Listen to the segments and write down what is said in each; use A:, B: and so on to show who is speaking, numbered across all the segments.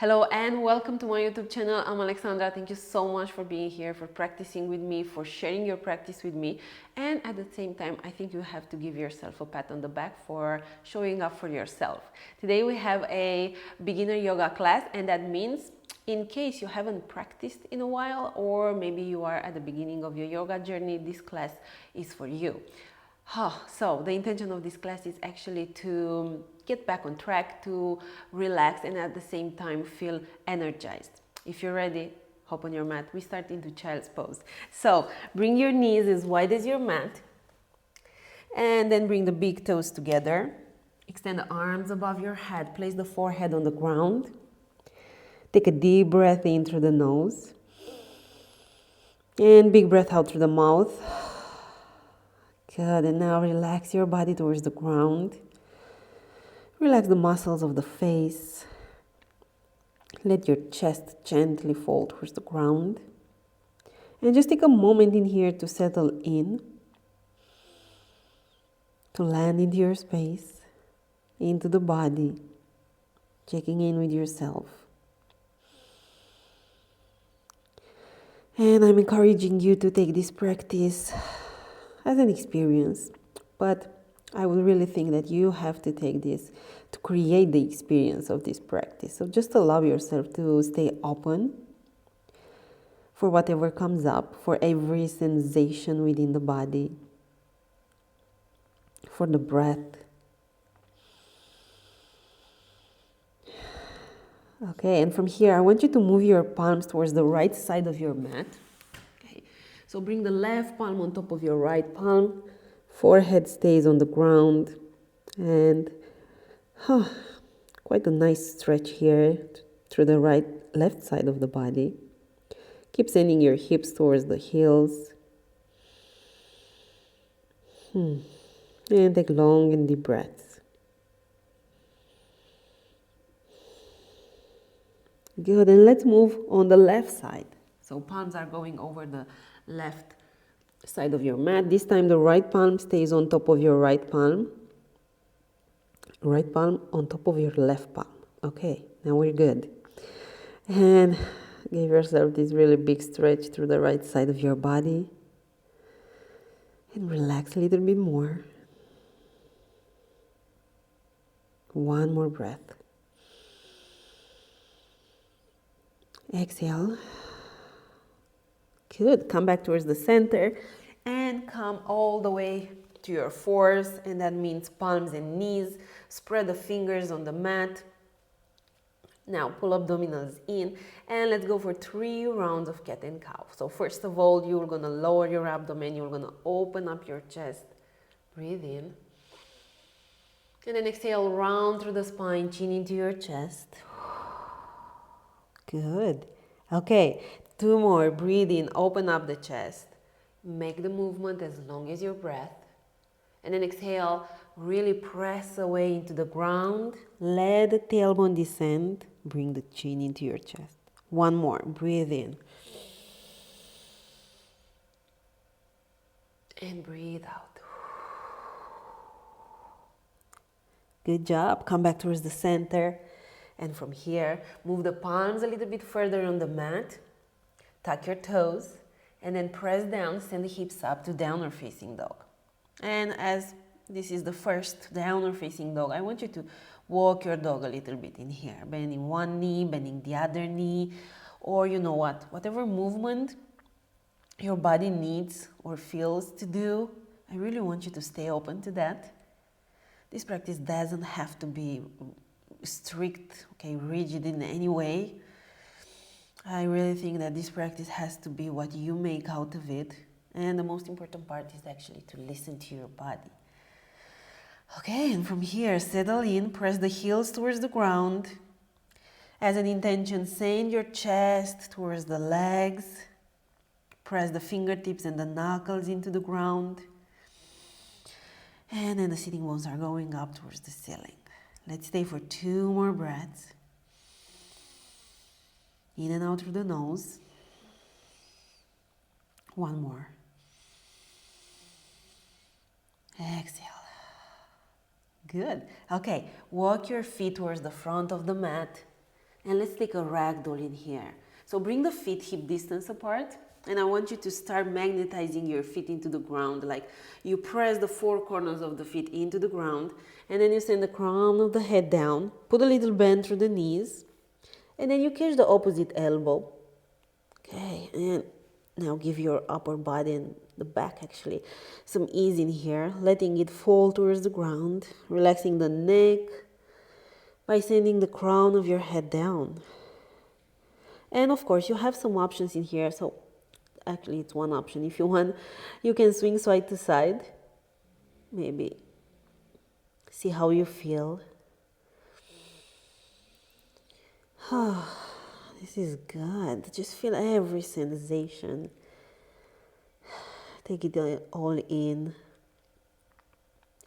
A: Hello and welcome to my YouTube channel. I'm Alexandra. Thank you so much for being here, for practicing with me, for sharing your practice with me. And at the same time, I think you have to give yourself a pat on the back for showing up for yourself. Today we have a beginner yoga class, and that means in case you haven't practiced in a while, or maybe you are at the beginning of your yoga journey, this class is for you. So the intention of this class is actually to get back on track, to relax, and at the same time feel energized. If you're ready, hop on your mat. We start into child's pose. So bring your knees as wide as your mat, and then bring the big toes together. Extend the arms above your head. Place the forehead on the ground. Take a deep breath in through the nose, and big breath out through the mouth. Good, and now relax your body towards the ground. Relax the muscles of the face. Let your chest gently fall towards the ground. And just take a moment in here to settle in, to land into your space, into the body, checking in with yourself. And I'm encouraging you to take this practice as an experience, but I would really think that you have to take this to create the experience of this practice. So just allow yourself to stay open for whatever comes up, for every sensation within the body, for the breath. Okay, and from here, I want you to move your palms towards the right side of your mat. Okay, so bring the left palm on top of your right palm. Forehead stays on the ground, and quite a nice stretch here through the left side of the body. Keep sending your hips towards the heels. And take long and deep breaths. Good, and let's move on the left side. So palms are going over the left side of your mat. This time the right palm stays on top of your right palm. Right palm on top of your left palm. Okay, now we're good. And give yourself this really big stretch through the right side of your body. And relax a little bit more. One more breath. Exhale. Good. Come back towards the center and come all the way to your fours, and that means palms and knees. Spread the fingers on the mat. Now pull abdominals in, and let's go for 3 rounds of cat and cow. So first of all, you're going to lower your abdomen. You're going to open up your chest. Breathe in. And then exhale, round through the spine, chin into your chest. Good. Okay, 2 more. Breathe in, open up the chest. Make the movement as long as your breath. And then exhale, really press away into the ground. Let the tailbone descend. Bring the chin into your chest. 1 more. Breathe in. And breathe out. Good job. Come back towards the center. And from here, move the palms a little bit further on the mat. Tuck your toes. And then press down, send the hips up to downward facing dog. And as this is the first downward facing dog, I want you to walk your dog a little bit in here. Bending one knee, bending the other knee. Or you know what, whatever movement your body needs or feels to do, I really want you to stay open to that. This practice doesn't have to be strict, rigid in any way. I really think that this practice has to be what you make out of it. And the most important part is actually to listen to your body. Okay, and from here, settle in, press the heels towards the ground. As an intention, send your chest towards the legs. Press the fingertips and the knuckles into the ground. And then the sitting bones are going up towards the ceiling. Let's stay for 2 more breaths. In and out through the nose. 1 more. Exhale. Good. Okay, walk your feet towards the front of the mat. And let's take a ragdoll in here. So bring the feet hip distance apart, and I want you to start magnetizing your feet into the ground. Like you press the four corners of the feet into the ground, and then you send the crown of the head down, put a little bend through the knees, and then you catch the opposite elbow. Okay, and now give your upper body and the back actually some ease in here, letting it fall towards the ground, relaxing the neck by sending the crown of your head down. And of course, you have some options in here. So actually, it's one option. If you want, you can swing side to side. Maybe see how you feel. This is good. Just feel every sensation. Take it all in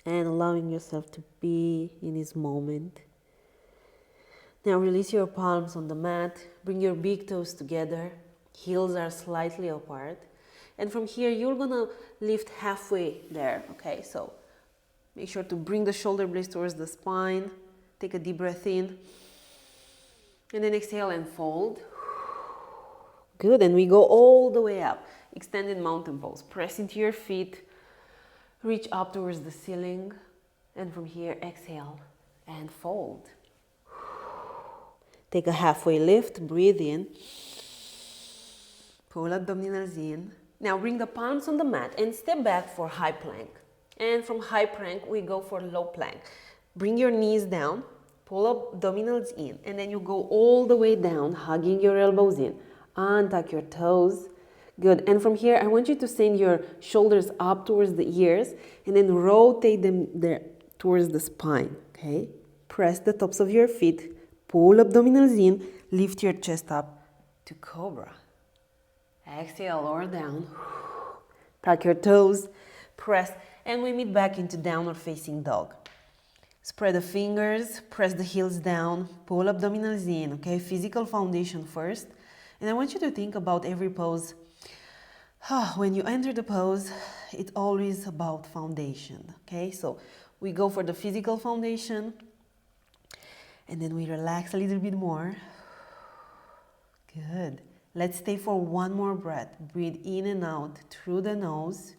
A: and allowing yourself to be in this moment. Now release your palms on the mat. Bring your big toes together. Heels are slightly apart. And from here, you're gonna lift halfway there, okay? So make sure to bring the shoulder blades towards the spine. Take a deep breath in. And then exhale and fold. Good, and we go all the way up. Extended mountain pose. Press into your feet. Reach up towards the ceiling. And from here, exhale and fold. Take a halfway lift, breathe in. Pull abdominals in. Now bring the palms on the mat and step back for high plank. And from high plank, we go for low plank. Bring your knees down, pull abdominals in, and then you go all the way down, hugging your elbows in. Untuck your toes. Good. And from here, I want you to send your shoulders up towards the ears and then rotate them there towards the spine. Okay? Press the tops of your feet. Pull abdominals in, lift your chest up to cobra. Exhale, lower down. Tuck your toes, press, and we meet back into downward facing dog. Spread the fingers, press the heels down, pull abdominals in, okay? Physical foundation first. And I want you to think about every pose. When you enter the pose, it's always about foundation, okay? So we go for the physical foundation. And then we relax a little bit more. Good. Let's stay for one more breath. Breathe in and out through the nose.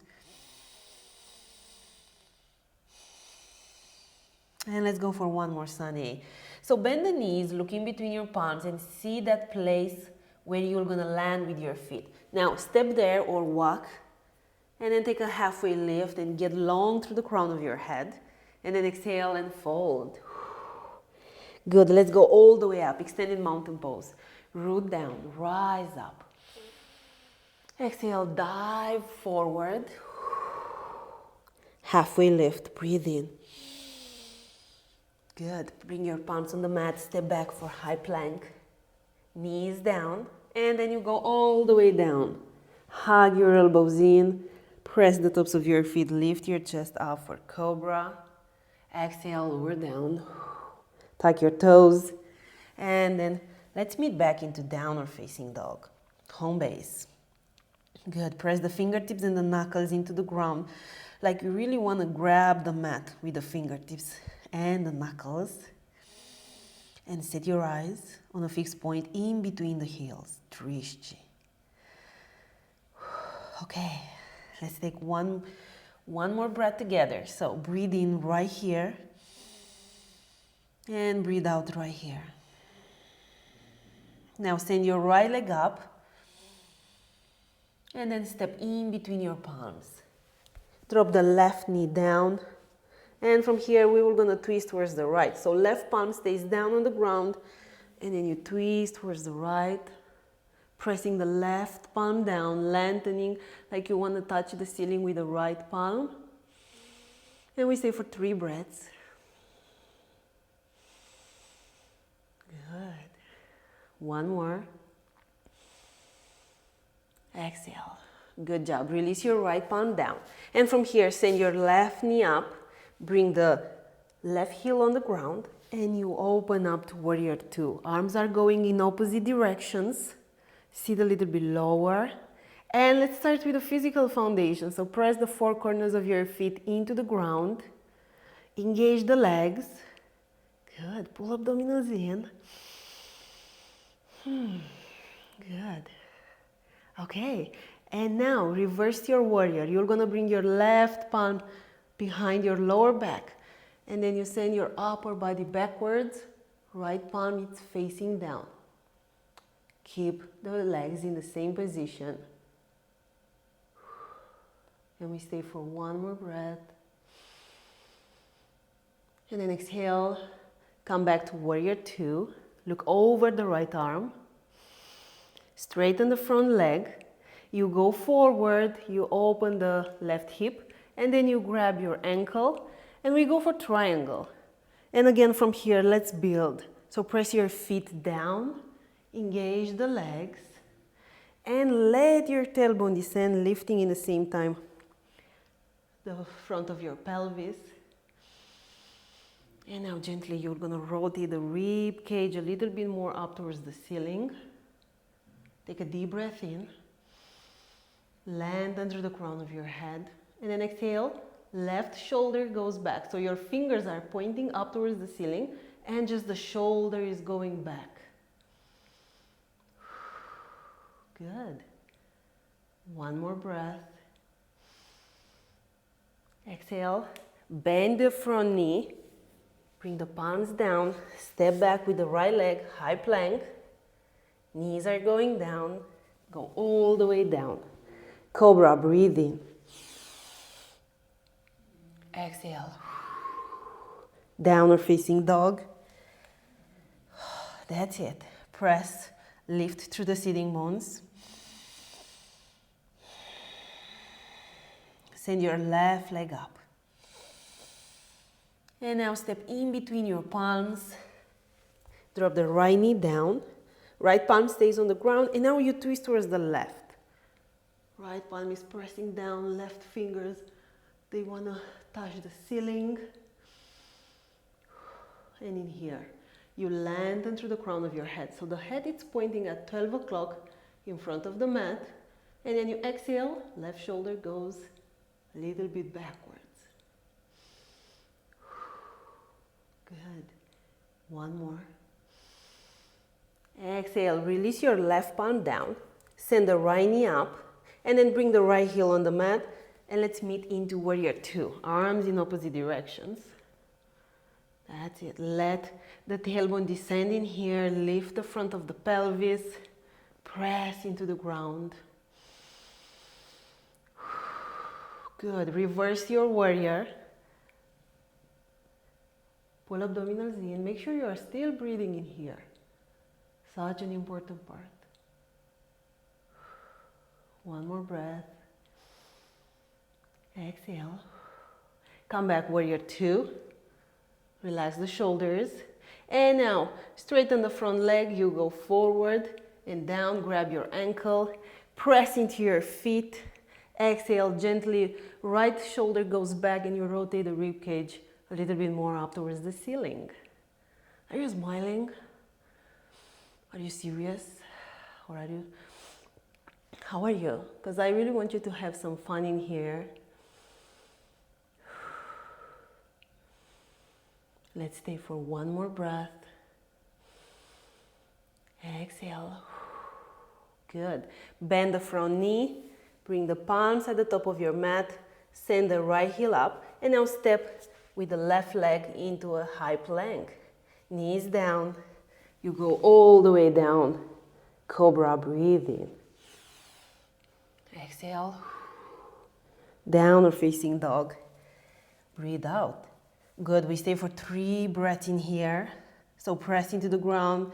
A: And let's go for one more Sane. So bend the knees, look in between your palms and see that place where you're gonna land with your feet. Now step there or walk and then take a halfway lift and get long through the crown of your head. And then exhale and fold. Good, let's go all the way up, extended mountain pose. Root down, rise up. Exhale, dive forward. Halfway lift, breathe in. Good, bring your palms on the mat, step back for high plank. Knees down, and then you go all the way down. Hug your elbows in, press the tops of your feet, lift your chest up for cobra. Exhale, lower down. Tuck your toes, and then let's meet back into downward facing dog. Home base. Good, press the fingertips and the knuckles into the ground like you really want to grab the mat with the fingertips and the knuckles. And set your eyes on a fixed point in between the heels. Drishti. Okay, let's take one more breath together. So breathe in right here. And breathe out right here. Now send your right leg up. And then step in between your palms. Drop the left knee down. And from here, we were going to twist towards the right. So left palm stays down on the ground. And then you twist towards the right. Pressing the left palm down, lengthening like you want to touch the ceiling with the right palm. And we stay for 3 breaths. Good. One more. Exhale. Good job. Release your right palm down. And from here, send your left knee up. Bring the left heel on the ground. And you open up to warrior 2. Arms are going in opposite directions. Sit a little bit lower. And let's start with the physical foundation. So press the 4 corners of your feet into the ground. Engage the legs. Good. Pull abdominals in. Good. Okay, and now reverse your warrior. You're gonna bring your left palm behind your lower back, and then you send your upper body backwards. Right palm is facing down. Keep the legs in the same position. And we stay for one more breath. And then exhale, come back to warrior two. Look over the right arm. Straighten the front leg. You go forward, you open the left hip, and then you grab your ankle, and we go for triangle. And again from here, let's build. So press your feet down, engage the legs, and let your tailbone descend, lifting in the same time the front of your pelvis. And now gently you're gonna rotate the rib cage a little bit more up towards the ceiling. Take a deep breath in. Land under the crown of your head. And then exhale, left shoulder goes back. So your fingers are pointing up towards the ceiling and just the shoulder is going back. Good. One more breath. Exhale, bend the front knee. Bring the palms down, step back with the right leg, high plank. Knees are going down, go all the way down. Cobra, breathe in. Exhale. Downward facing dog. That's it. Press, lift through the sitting bones. Send your left leg up. And now step in between your palms. Drop the right knee down. Right palm stays on the ground. And now you twist towards the left. Right palm is pressing down. Left fingers, they want to touch the ceiling. And in here, you land into the crown of your head. So the head is pointing at 12 o'clock in front of the mat. And then you exhale. Left shoulder goes a little bit backwards. Good. One more. Exhale, release your left palm down. Send the right knee up. And then bring the right heel on the mat. And let's meet into warrior two. Arms in opposite directions. That's it. Let the tailbone descend in here. Lift the front of the pelvis. Press into the ground. Good. Reverse your warrior. Pull abdominals in. Make sure you are still breathing in here. Such an important part. One more breath. Exhale. Come back, warrior two. Relax the shoulders. And now, straighten the front leg. You go forward and down. Grab your ankle. Press into your feet. Exhale gently. Right shoulder goes back and you rotate the rib cage a little bit more up towards the ceiling. Are you smiling? Are you serious? Or are you? How are you? Because I really want you to have some fun in here. Let's stay for one more breath. Exhale. Good. Bend the front knee. Bring the palms at the top of your mat. Send the right heel up. And now step with the left leg into a high plank. Knees down. You go all the way down. Cobra, breathe in. Exhale. Downward facing dog. Breathe out. Good. We stay for 3 breaths in here. So press into the ground.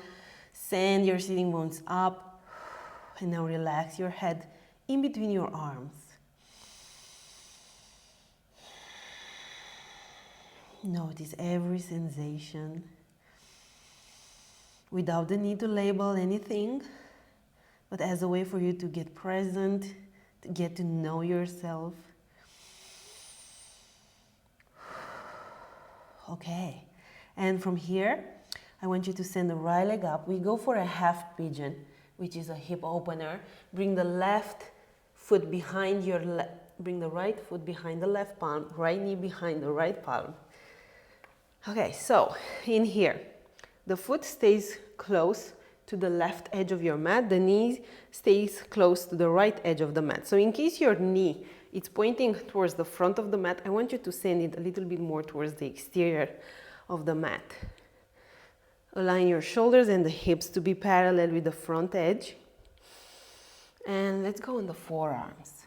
A: Send your sitting bones up. And now relax your head in between your arms. Notice every sensation without the need to label anything, but as a way for you to get present, to get to know yourself. Okay, and from here, I want you to send the right leg up. We go for a half pigeon, which is a hip opener. Bring the left foot behind your bring the right foot behind the left palm, right knee behind the right palm. Okay, so in here, the foot stays close to the left edge of your mat, the knee stays close to the right edge of the mat. So in case your knee is pointing towards the front of the mat, I want you to send it a little bit more towards the exterior of the mat. Align your shoulders and the hips to be parallel with the front edge. And let's go on the forearms.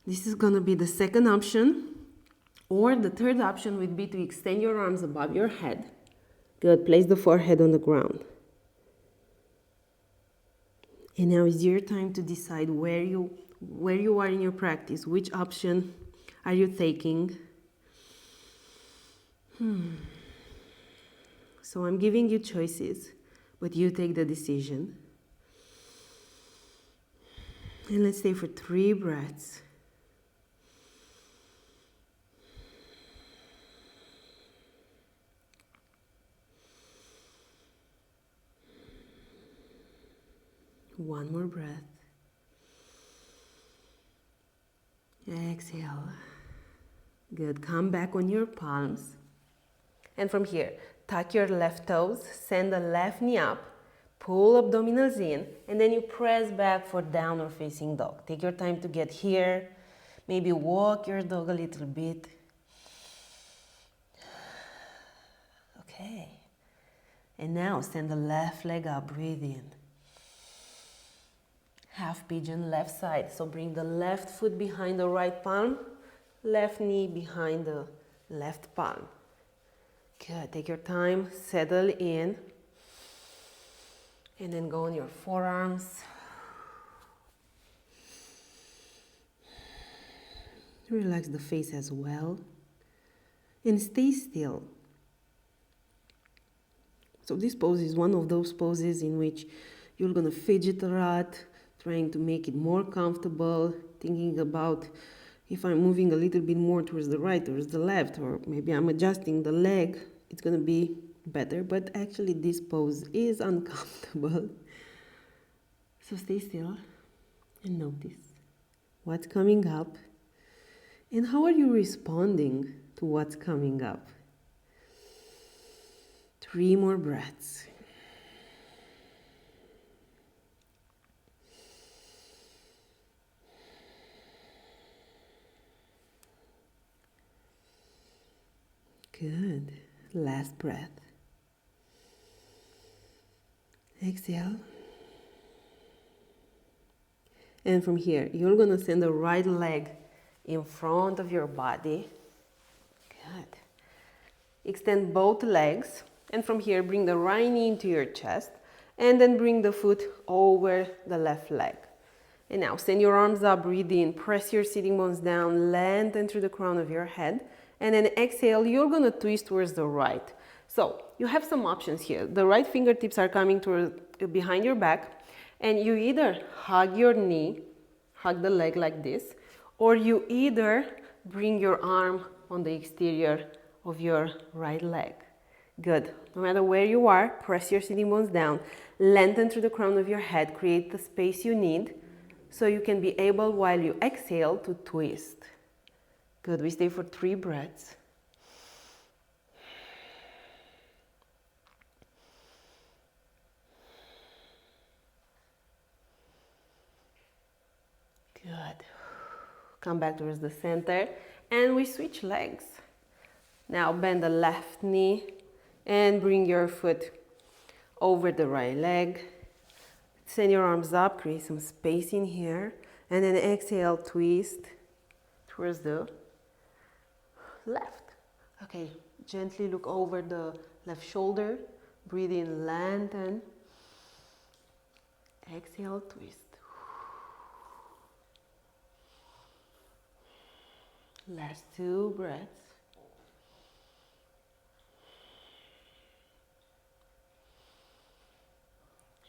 A: This is going to be the second option. Or the third option would be to extend your arms above your head. Good. Place the forehead on the ground. And now is your time to decide where you are in your practice. Which option are you taking? So I'm giving you choices, but you take the decision. And let's stay for 3 breaths. One more breath. Exhale. Good. Come back on your palms. And from here, tuck your left toes, send the left knee up, pull abdominals in, and then you press back for downward facing dog. Take your time to get here. Maybe walk your dog a little bit. Okay. And now send the left leg up, breathe in. Half pigeon, left side. So bring the left foot behind the right palm, left knee behind the left palm. Good. Take your time, settle in, and then go on your forearms. Relax the face as well, and stay still. So this pose is one of those poses in which you're gonna fidget a lot, trying to make it more comfortable, thinking about if I'm moving a little bit more towards the right, towards the left, or maybe I'm adjusting the leg, it's gonna be better, but actually this pose is uncomfortable. So stay still and notice what's coming up and how are you responding to what's coming up. 3 more breaths. Good. Last breath. Exhale. And from here, you're going to send the right leg in front of your body. Good. Extend both legs. And from here, bring the right knee into your chest. And then bring the foot over the left leg. And now send your arms up, breathe in, press your sitting bones down, lengthen through the crown of your head. And then exhale, you're going to twist towards the right. So you have some options here. The right fingertips are coming toward behind your back, and you either hug your knee, hug the leg like this, or you either bring your arm on the exterior of your right leg. Good. No matter where you are, press your sitting bones down, lengthen through the crown of your head, create the space you need so you can be able, while you exhale, to twist. Good. We stay for 3 breaths. Good. Come back towards the center and we switch legs. Now bend the left knee and bring your foot over the right leg. Send your arms up, create some space in here, and then exhale, twist towards the left. Okay, gently look over the left shoulder, breathe in, lengthen, exhale, twist. Last 2 breaths.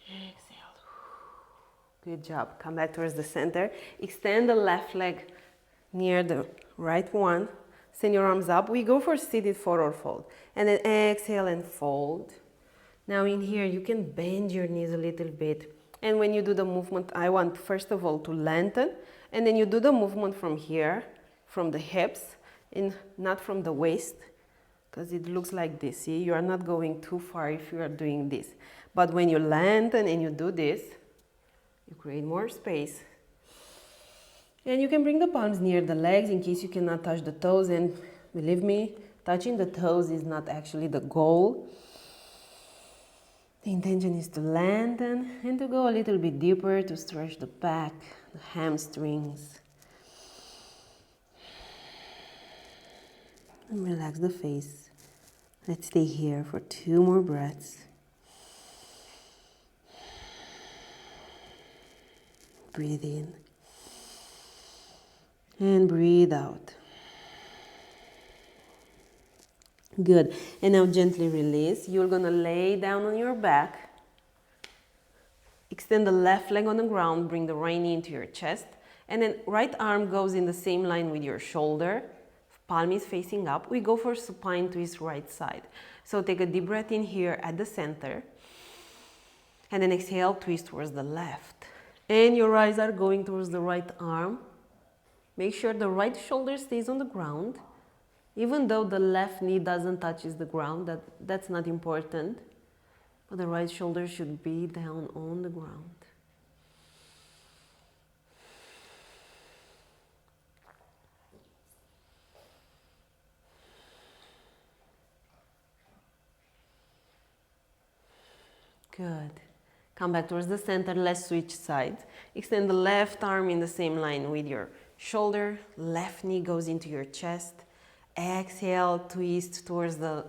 A: Exhale. Good job. Come back towards the center. Extend the left leg near the right one. Send your arms up. We go for seated forward fold. And then exhale and fold. Now in here, you can bend your knees a little bit. And when you do the movement, I want first of all to lengthen. And then you do the movement from here, from the hips, and not from the waist. because it looks like this. See, you are not going too far if you are doing this. But when you lengthen and you do this, you create more space. And you can bring the palms near the legs in case you cannot touch the toes. And believe me, touching the toes is not actually the goal. The intention is to lengthen and to go a little bit deeper, to stretch the back, the hamstrings. And relax the face. Let's stay here for 2 more breaths. Breathe in. And breathe out. Good. And now gently release. You're going to lay down on your back. Extend the left leg on the ground. Bring the right knee into your chest. And then right arm goes in the same line with your shoulder. Palm is facing up. We go for supine twist right side. So take a deep breath in here at the center. And then exhale, twist towards the left. And your eyes are going towards the right arm. Make sure the right shoulder stays on the ground. Even though the left knee doesn't touch the ground, that's not important. But the right shoulder should be down on the ground. Good. Come back towards the center. Let's switch sides. Extend the left arm in the same line with your shoulder. Left knee goes into your chest. Exhale, twist towards the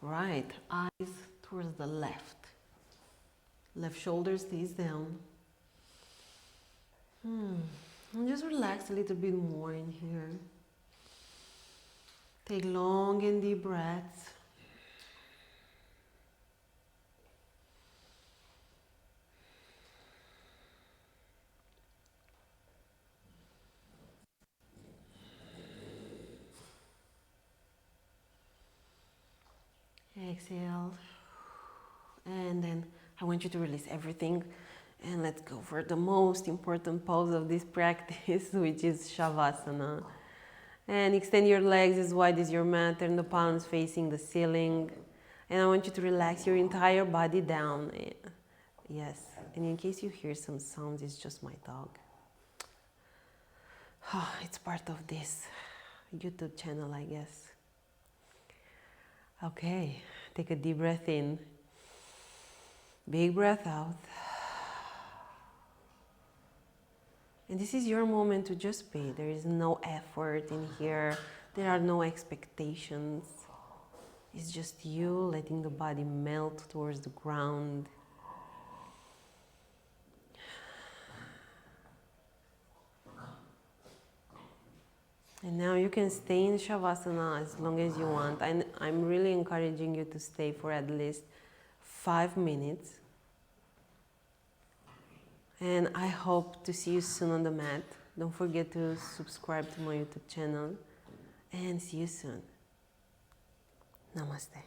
A: right. Eyes towards the left. Left shoulder stays down. And just relax a little bit more in here. Take long and deep breaths. Exhale. And then I want you to release everything. And let's go for the most important pose of this practice, which is Shavasana. And extend your legs as wide as your mat. Turn the palms facing the ceiling. And I want you to relax your entire body down. Yes. And in case you hear some sounds, it's just my dog. It's part of this YouTube channel, I guess. Okay, take a deep breath in. Big breath out. And this is your moment to just be. There is no effort in here. There are no expectations. It's just you letting the body melt towards the ground. And now you can stay in Shavasana as long as you want. And I'm really encouraging you to stay for at least 5 minutes. And I hope to see you soon on the mat. Don't forget to subscribe to my YouTube channel. And see you soon. Namaste.